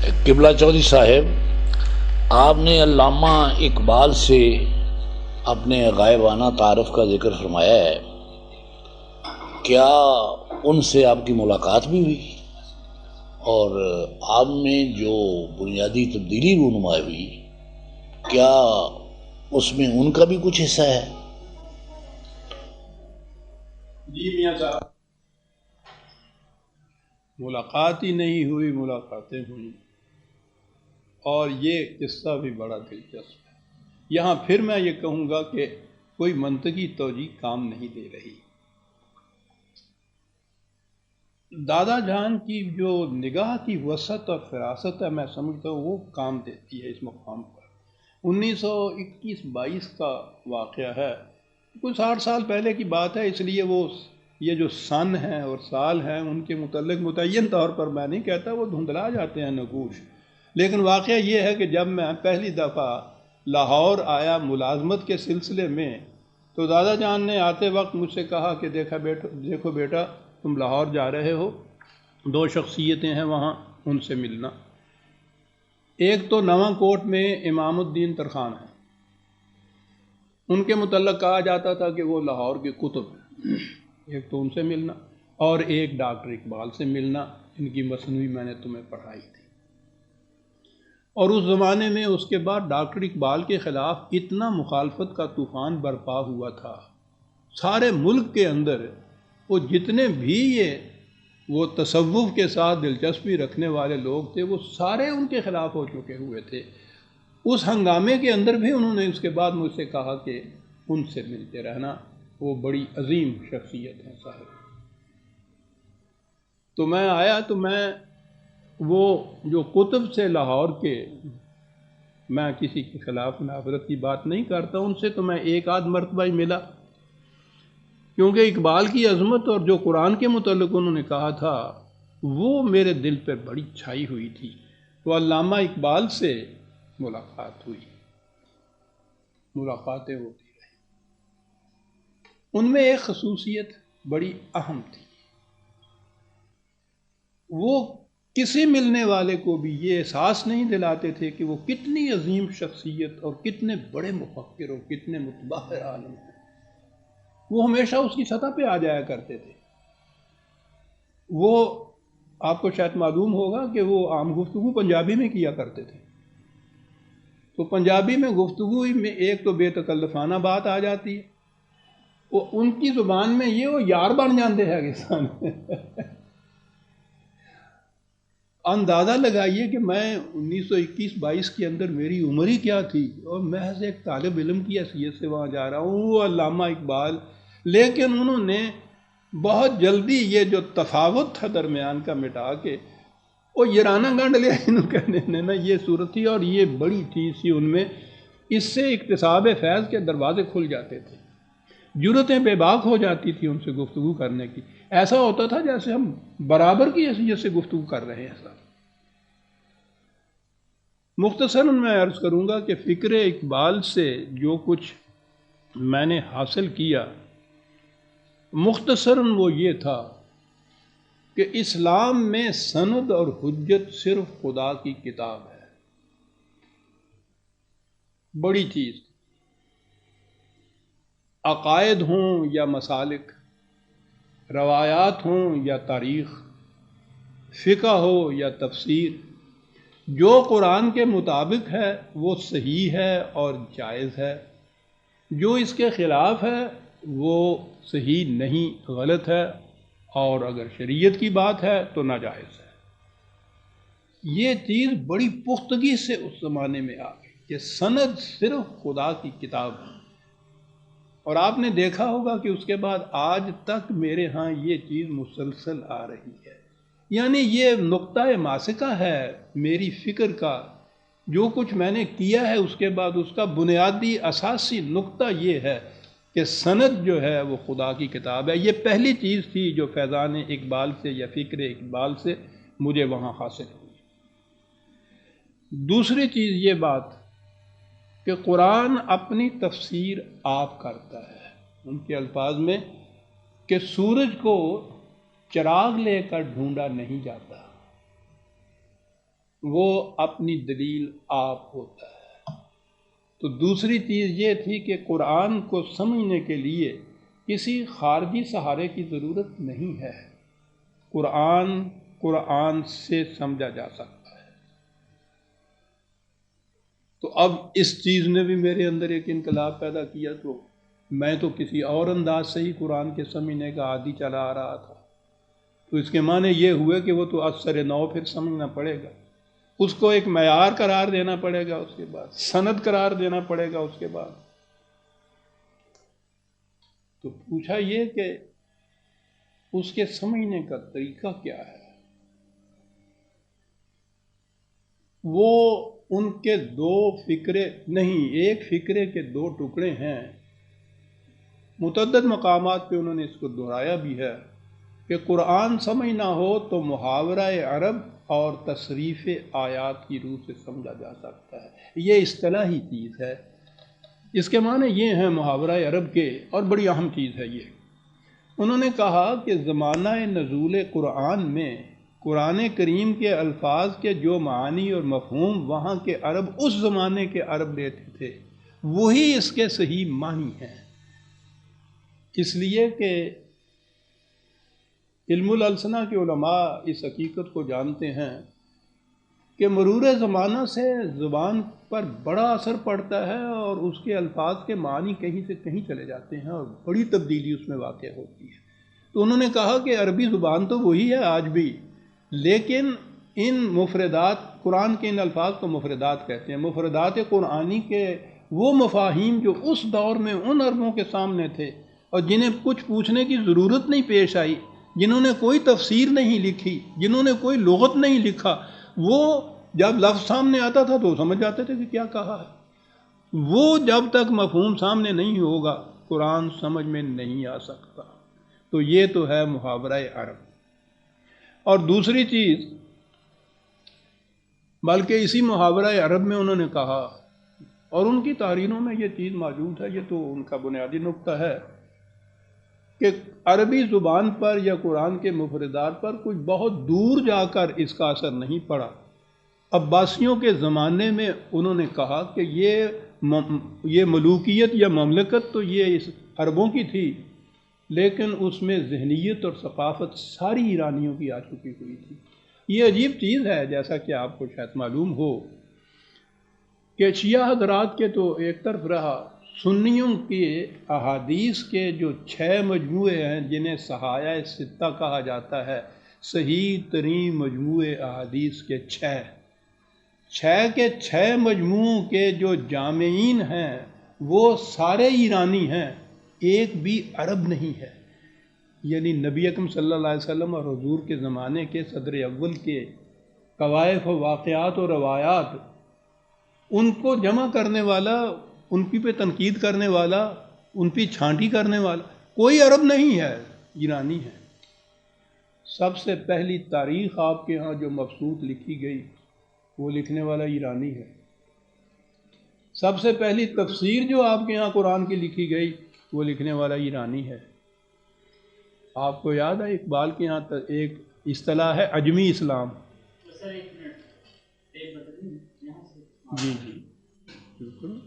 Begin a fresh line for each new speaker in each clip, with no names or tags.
قبلہ چودھری صاحب، آپ نے علامہ اقبال سے اپنے غائبانہ تعارف کا ذکر فرمایا ہے، کیا ان سے آپ کی ملاقات بھی ہوئی؟ اور آپ میں جو بنیادی تبدیلی رونما ہوئی، کیا اس میں ان کا بھی کچھ حصہ ہے؟
جی میاں صاحب، ملاقات ہی نہیں ہوئی، ملاقاتیں ہوئیں، اور یہ قصہ بھی بڑا دلچسپ ہے۔ یہاں پھر میں یہ کہوں گا کہ کوئی منطقی توجیہ کام نہیں دے رہی۔ دادا جان کی جو نگاہ کی وسعت اور فراست ہے، میں سمجھتا ہوں وہ کام دیتی ہے اس مقام پر۔ 1921-22 کا واقعہ ہے، کوئی 60 سال پہلے کی بات ہے، اس لیے وہ یہ جو سن ہیں اور سال ہیں ان کے متعلق متعین طور پر میں نہیں کہتا، وہ دھندلا جاتے ہیں نقوش۔ لیکن واقعہ یہ ہے کہ جب میں پہلی دفعہ لاہور آیا ملازمت کے سلسلے میں، تو دادا جان نے آتے وقت مجھ سے کہا کہ دیکھو بیٹا، تم لاہور جا رہے ہو، 2 شخصیتیں ہیں وہاں، ان سے ملنا۔ ایک تو نواں کوٹ میں امام الدین ترخان ہے، ان کے متعلق کہا جاتا تھا کہ وہ لاہور کے قطب ہیں، ایک تو ان سے ملنا، اور ایک ڈاکٹر اقبال سے ملنا، ان کی مثنوی میں نے تمہیں پڑھائی تھی۔ اور اس زمانے میں اس کے بعد ڈاکٹر اقبال کے خلاف اتنا مخالفت کا طوفان برپا ہوا تھا سارے ملک کے اندر، وہ جتنے بھی وہ تصوف کے ساتھ دلچسپی رکھنے والے لوگ تھے، وہ سارے ان کے خلاف ہو چکے ہوئے تھے۔ اس ہنگامے کے اندر بھی انہوں نے اس کے بعد مجھ سے کہا کہ ان سے ملتے رہنا، وہ بڑی عظیم شخصیت ہیں صاحب۔ تو میں آیا تو میں وہ جو قطب سے لاہور کے، میں کسی کے خلاف منافرت کی بات نہیں کرتا، ان سے تو میں ایک آدھ مرتبہ ہی ملا، کیونکہ اقبال کی عظمت اور جو قرآن کے متعلق انہوں نے کہا تھا وہ میرے دل پہ بڑی چھائی ہوئی تھی۔ تو علامہ اقبال سے ملاقات ہوئی، ملاقاتیں ہوتی رہیں۔ ان میں ایک خصوصیت بڑی اہم تھی، وہ کسی ملنے والے کو بھی یہ احساس نہیں دلاتے تھے کہ وہ کتنی عظیم شخصیت اور کتنے بڑے مفکر اور کتنے متبحر عالم ہیں، وہ ہمیشہ اس کی سطح پہ آ جایا کرتے تھے۔ وہ آپ کو شاید معلوم ہوگا کہ وہ عام گفتگو پنجابی میں کیا کرتے تھے، تو پنجابی میں گفتگو میں ایک تو بے تکلفانہ بات آ جاتی ہے، وہ ان کی زبان میں یہ وہ یار بن جاتے ہیں کسان۔ اندازہ لگائیے کہ میں 1921-22 کے اندر میری عمر ہی کیا تھی، اور محض ایک طالب علم کی حیثیت سے وہاں جا رہا ہوں، وہ علامہ اقبال۔ لیکن انہوں نے بہت جلدی یہ جو تفاوت تھا درمیان کا مٹا کے وہ یرانہ گنڈ لیا، انہوں کہنے نا یہ صورت تھی، اور یہ بڑی چیز تھی ان میں۔ اس سے اکتساب فیض کے دروازے کھل جاتے تھے، جرأتیں بے باک ہو جاتی تھی ان سے گفتگو کرنے کی، ایسا ہوتا تھا جیسے ہم برابر کی حیثیت سے گفتگو کر رہے ہیں۔ مختصراً میں عرض کروں گا کہ فکر اقبال سے جو کچھ میں نے حاصل کیا، مختصراً وہ یہ تھا کہ اسلام میں سند اور حجت صرف خدا کی کتاب ہے، بڑی چیز۔ عقائد ہوں یا مسالک، روایات ہوں یا تاریخ، فقہ ہو یا تفسیر، جو قرآن کے مطابق ہے وہ صحیح ہے اور جائز ہے، جو اس کے خلاف ہے وہ صحیح نہیں، غلط ہے، اور اگر شریعت کی بات ہے تو ناجائز ہے۔ یہ چیز بڑی پختگی سے اس زمانے میں آ گئی کہ سند صرف خدا کی کتاب ہے، اور آپ نے دیکھا ہوگا کہ اس کے بعد آج تک میرے ہاں یہ چیز مسلسل آ رہی ہے۔ یعنی یہ نقطہ ماسکہ ہے میری فکر کا، جو کچھ میں نے کیا ہے اس کے بعد اس کا بنیادی اساسی نقطہ یہ ہے کہ سند جو ہے وہ خدا کی کتاب ہے۔ یہ پہلی چیز تھی جو فیضان اقبال سے یا فکر اقبال سے مجھے وہاں حاصل ہوئی۔ دوسری چیز یہ بات کہ قرآن اپنی تفسیر آپ کرتا ہے، ان کے الفاظ میں کہ سورج کو چراغ لے کر ڈھونڈا نہیں جاتا، وہ اپنی دلیل آپ ہوتا ہے۔ تو دوسری چیز یہ تھی کہ قرآن کو سمجھنے کے لیے کسی خارجی سہارے کی ضرورت نہیں ہے، قرآن سے سمجھا جا سکتا ہے۔ تو اب اس چیز نے بھی میرے اندر ایک انقلاب پیدا کیا، تو میں تو کسی اور انداز سے ہی قرآن کے سمجھنے کا عادی چلا آ رہا تھا، تو اس کے معنی یہ ہوئے کہ وہ تو اثر نو پھر سمجھنا پڑے گا، اس کو ایک معیار قرار دینا پڑے گا، اس کے بعد سند قرار دینا پڑے گا، اس کے بعد تو پوچھا یہ کہ اس کے سمجھنے کا طریقہ کیا ہے۔ وہ ان کے دو فکرے نہیں، ایک فکرے کے دو ٹکڑے ہیں، متعدد مقامات پہ انہوں نے اس کو دہرایا بھی ہے کہ قرآن سمجھنا ہو تو محاورہ عرب اور تصریف آیات کی روح سے سمجھا جا سکتا ہے۔ یہ اصطلاحی چیز ہے، اس کے معنی یہ ہیں محاورہ عرب کے، اور بڑی اہم چیز ہے یہ۔ انہوں نے کہا کہ زمانہ نزول قرآن میں قرآن کریم کے الفاظ کے جو معانی اور مفہوم وہاں کے عرب اس زمانے کے عرب لیتے تھے، وہی اس کے صحیح معنی ہیں، اس لیے کہ علم الالسنہ کے علماء اس حقیقت کو جانتے ہیں کہ مرور زمانہ سے زبان پر بڑا اثر پڑتا ہے، اور اس کے الفاظ کے معنی کہیں سے کہیں چلے جاتے ہیں، اور بڑی تبدیلی اس میں واقع ہوتی ہے۔ تو انہوں نے کہا کہ عربی زبان تو وہی ہے آج بھی، لیکن ان مفردات، قرآن کے ان الفاظ کو مفردات کہتے ہیں، مفردات قرآنی کے وہ مفاہیم جو اس دور میں ان عربوں کے سامنے تھے اور جنہیں کچھ پوچھنے کی ضرورت نہیں پیش آئی، جنہوں نے کوئی تفسیر نہیں لکھی، جنہوں نے کوئی لغت نہیں لکھا، وہ جب لفظ سامنے آتا تھا تو سمجھ جاتے تھے کہ کیا کہا ہے۔ وہ جب تک مفہوم سامنے نہیں ہوگا قرآن سمجھ میں نہیں آ سکتا۔ تو یہ تو ہے محاورہ عرب۔ اور دوسری چیز، بلکہ اسی محاورہ عرب میں انہوں نے کہا، اور ان کی تحریروں میں یہ چیز موجود ہے، یہ تو ان کا بنیادی نقطہ ہے کہ عربی زبان پر یا قرآن کے مفردات پر کچھ بہت دور جا کر اس کا اثر نہیں پڑا۔ عباسیوں کے زمانے میں انہوں نے کہا کہ یہ ملوکیت یا مملکت تو یہ اس عربوں کی تھی، لیکن اس میں ذہنیت اور ثقافت ساری ایرانیوں کی آ چکی ہوئی تھی۔ یہ عجیب چیز ہے، جیسا کہ آپ کو شاید معلوم ہو کہ شیعہ حضرات کے تو ایک طرف رہا، سنیوں کے احادیث کے جو 6 مجموعے ہیں جنہیں صحائح ستہ کہا جاتا ہے، صحیح ترین مجموعے احادیث کے 6 کے 6 مجموعوں کے جو جامعین ہیں وہ سارے ایرانی ہیں، ایک بھی عرب نہیں ہے۔ یعنی نبی اکرم صلی اللہ علیہ وسلم اور حضور کے زمانے کے صدر اول کے کوائف و واقعات و روایات، ان کو جمع کرنے والا، ان پہ تنقید کرنے والا، ان پہ چھانٹی کرنے والا کوئی عرب نہیں ہے، ایرانی ہے۔ سب سے پہلی تاریخ آپ کے ہاں جو مبسوط لکھی گئی وہ لکھنے والا ایرانی ہے۔ سب سے پہلی تفسیر جو آپ کے ہاں قرآن کی لکھی گئی وہ لکھنے والا ایرانی ہے۔ آپ کو یاد ہے اقبال کے ہاں ایک اصطلاح ہے عجمی اسلام۔ جی جی بالکل۔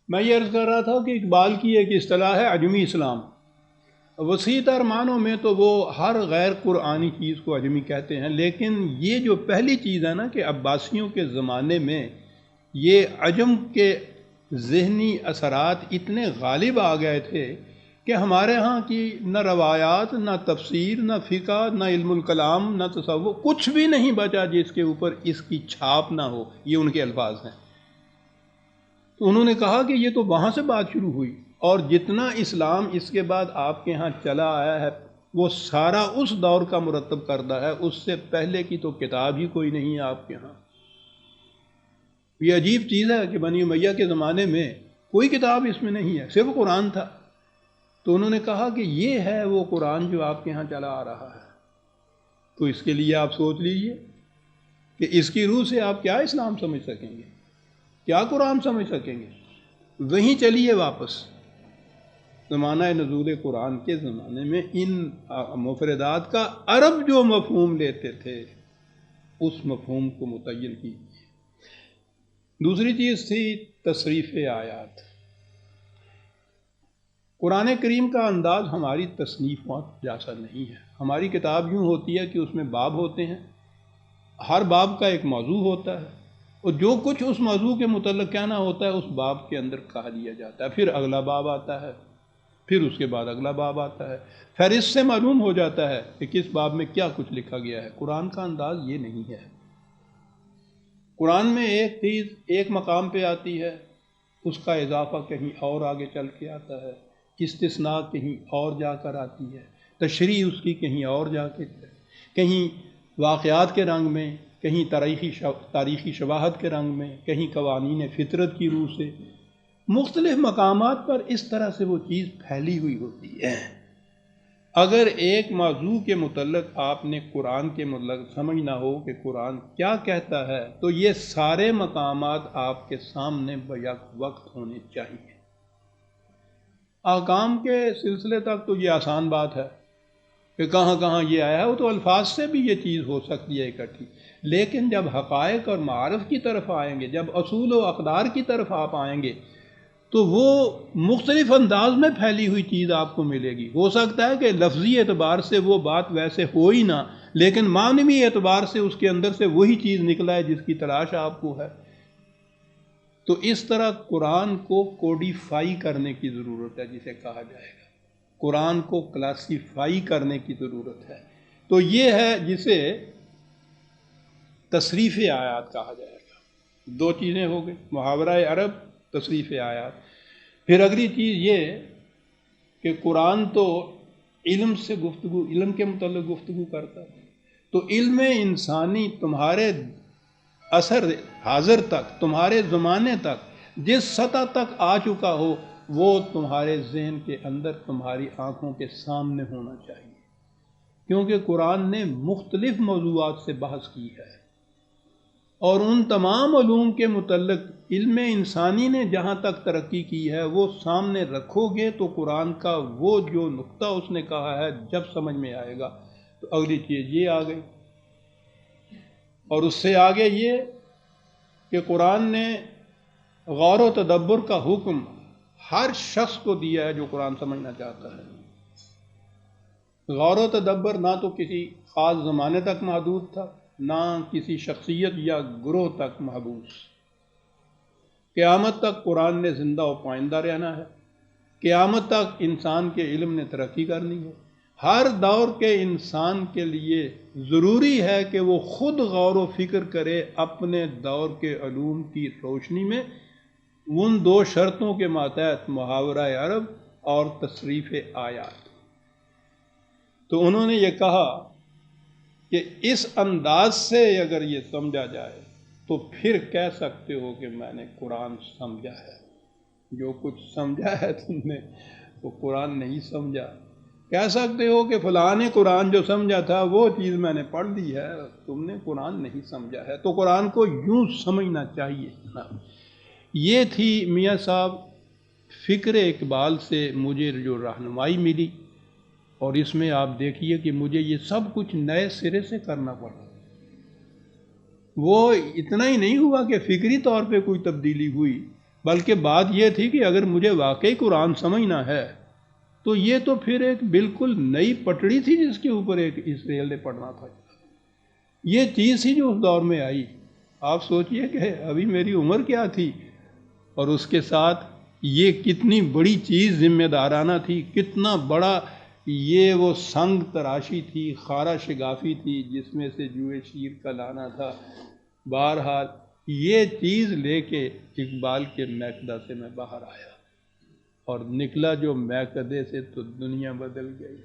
میں یہ عرض کر رہا تھا کہ اقبال کی ایک اصطلاح ہے عجمی اسلام۔ وسیع تر معنوں میں تو وہ ہر غیر قرآنی چیز کو عجمی کہتے ہیں، لیکن یہ جو پہلی چیز ہے نا کہ عباسیوں کے زمانے میں یہ عجم کے ذہنی اثرات اتنے غالب آ گئے تھے کہ ہمارے ہاں کی نہ روایات، نہ تفسیر، نہ فقہ، نہ علم الکلام، نہ تصوف، کچھ بھی نہیں بچا جس کے اوپر اس کی چھاپ نہ ہو۔ یہ ان کے الفاظ ہیں۔ تو انہوں نے کہا کہ یہ تو وہاں سے بات شروع ہوئی، اور جتنا اسلام اس کے بعد آپ کے ہاں چلا آیا ہے وہ سارا اس دور کا مرتب کردہ ہے، اس سے پہلے کی تو کتاب ہی کوئی نہیں ہے آپ کے ہاں۔ یہ عجیب چیز ہے کہ بنی امیہ کے زمانے میں کوئی کتاب اس میں نہیں ہے، صرف قرآن تھا۔ تو انہوں نے کہا کہ یہ ہے وہ قرآن جو آپ کے ہاں چلا آ رہا ہے۔ تو اس کے لیے آپ سوچ لیجئے کہ اس کی روح سے آپ کیا اسلام سمجھ سکیں گے، کیا قرآن سمجھ سکیں گے؟ وہیں چلیے واپس زمانہ نزول قرآن کے زمانے میں ان مفردات کا عرب جو مفہوم لیتے تھے اس مفہوم کو متعین کیجیے۔ دوسری چیز تھی تصریف آیات۔ قرآن کریم کا انداز ہماری تصنیفات جیسا نہیں ہے۔ ہماری کتاب یوں ہوتی ہے کہ اس میں باب ہوتے ہیں، ہر باب کا ایک موضوع ہوتا ہے، اور جو کچھ اس موضوع کے متعلق کہنا ہوتا ہے اس باب کے اندر کہہ دیا جاتا ہے، پھر اگلا باب آتا ہے، پھر اس کے بعد اگلا باب آتا ہے، پھر اس سے معلوم ہو جاتا ہے کہ کس باب میں کیا کچھ لکھا گیا ہے۔ قرآن کا انداز یہ نہیں ہے۔ قرآن میں ایک چیز ایک مقام پہ آتی ہے، اس کا اضافہ کہیں اور آگے چل کے آتا ہے، استثناء کہیں اور جا کر آتی ہے، تشریح اس کی کہیں اور جا کے، کہیں واقعات کے رنگ میں، کہیں تاریخی شواہد کے رنگ میں، کہیں قوانین فطرت کی روح سے، مختلف مقامات پر اس طرح سے وہ چیز پھیلی ہوئی ہوتی ہے۔ اگر ایک موضوع کے متعلق آپ نے قرآن کے متعلق سمجھنا ہو کہ قرآن کیا کہتا ہے تو یہ سارے مقامات آپ کے سامنے بیک وقت ہونے چاہیے۔ احکام کے سلسلے تک تو یہ آسان بات ہے کہ کہاں کہاں یہ آیا ہے، وہ تو الفاظ سے بھی یہ چیز ہو سکتی ہے اکٹھی، لیکن جب حقائق اور معارف کی طرف آئیں گے، جب اصول و اقدار کی طرف آپ آئیں گے تو وہ مختلف انداز میں پھیلی ہوئی چیز آپ کو ملے گی۔ ہو سکتا ہے کہ لفظی اعتبار سے وہ بات ویسے ہو ہی نہ، لیکن معنوی اعتبار سے اس کے اندر سے وہی چیز نکلا ہے جس کی تلاش آپ کو ہے۔ تو اس طرح قرآن کو کوڈیفائی کرنے کی ضرورت ہے، جسے کہا جائے گا قرآن کو کلاسیفائی کرنے کی ضرورت ہے۔ تو یہ ہے جسے تصریف آیات کہا جائے گا۔ دو چیزیں ہو گئی، محاورہ عرب، تصریف آیات۔ پھر اگلی چیز یہ کہ قرآن تو علم سے گفتگو، علم کے متعلق گفتگو کرتا ہے، تو علم انسانی تمہارے اثر حاضر تک، تمہارے زمانے تک جس سطح تک آ چکا ہو وہ تمہارے ذہن کے اندر، تمہاری آنکھوں کے سامنے ہونا چاہیے، کیونکہ قرآن نے مختلف موضوعات سے بحث کی ہے، اور ان تمام علوم کے متعلق علم انسانی نے جہاں تک ترقی کی ہے وہ سامنے رکھو گے تو قرآن کا وہ جو نقطہ اس نے کہا ہے جب سمجھ میں آئے گا تو اگلی چیز یہ آ گئی۔ اور اس سے آگے یہ کہ قرآن نے غور و تدبر کا حکم ہر شخص کو دیا ہے جو قرآن سمجھنا چاہتا ہے۔ غور و تدبر نہ تو کسی خاص زمانے تک محدود تھا، نہ کسی شخصیت یا گروہ تک محبوس۔ قیامت تک قرآن نے زندہ و پائندہ رہنا ہے، قیامت تک انسان کے علم نے ترقی کرنی ہے۔ ہر دور کے انسان کے لیے ضروری ہے کہ وہ خود غور و فکر کرے اپنے دور کے علوم کی روشنی میں، ان دو شرطوں کے ماتحت، محاورہ عرب اور تصریف آیات۔ تو انہوں نے یہ کہا کہ اس انداز سے اگر یہ سمجھا جائے تو پھر کہہ سکتے ہو کہ میں نے قرآن سمجھا ہے۔ جو کچھ سمجھا ہے تم نے وہ قرآن نہیں سمجھا۔ کہہ سکتے ہو کہ فلاں نے قرآن جو سمجھا تھا وہ چیز میں نے پڑھ لی ہے، تم نے قرآن نہیں سمجھا ہے۔ تو قرآن کو یوں سمجھنا چاہیے جناب۔ یہ تھی میاں صاحب فکر اقبال سے مجھے جو رہنمائی ملی، اور اس میں آپ دیکھیے کہ مجھے یہ سب کچھ نئے سرے سے کرنا پڑا۔ وہ اتنا ہی نہیں ہوا کہ فکری طور پہ کوئی تبدیلی ہوئی، بلکہ بات یہ تھی کہ اگر مجھے واقعی قرآن سمجھنا ہے تو یہ تو پھر ایک بالکل نئی پٹڑی تھی جس کے اوپر ایک اس ریل نے پڑنا تھا۔ یہ چیز تھی جو اس دور میں آئی۔ آپ سوچئے کہ ابھی میری عمر کیا تھی، اور اس کے ساتھ یہ کتنی بڑی چیز ذمہ دارانہ تھی، کتنا بڑا یہ وہ سنگ تراشی تھی، خارہ شگافی تھی جس میں سے جوئے شیر کا لانا تھا۔ بہرحال یہ چیز لے کے اقبال کے میکدہ سے میں باہر آیا، اور نکلا جو میکدے سے تو دنیا بدل گئی۔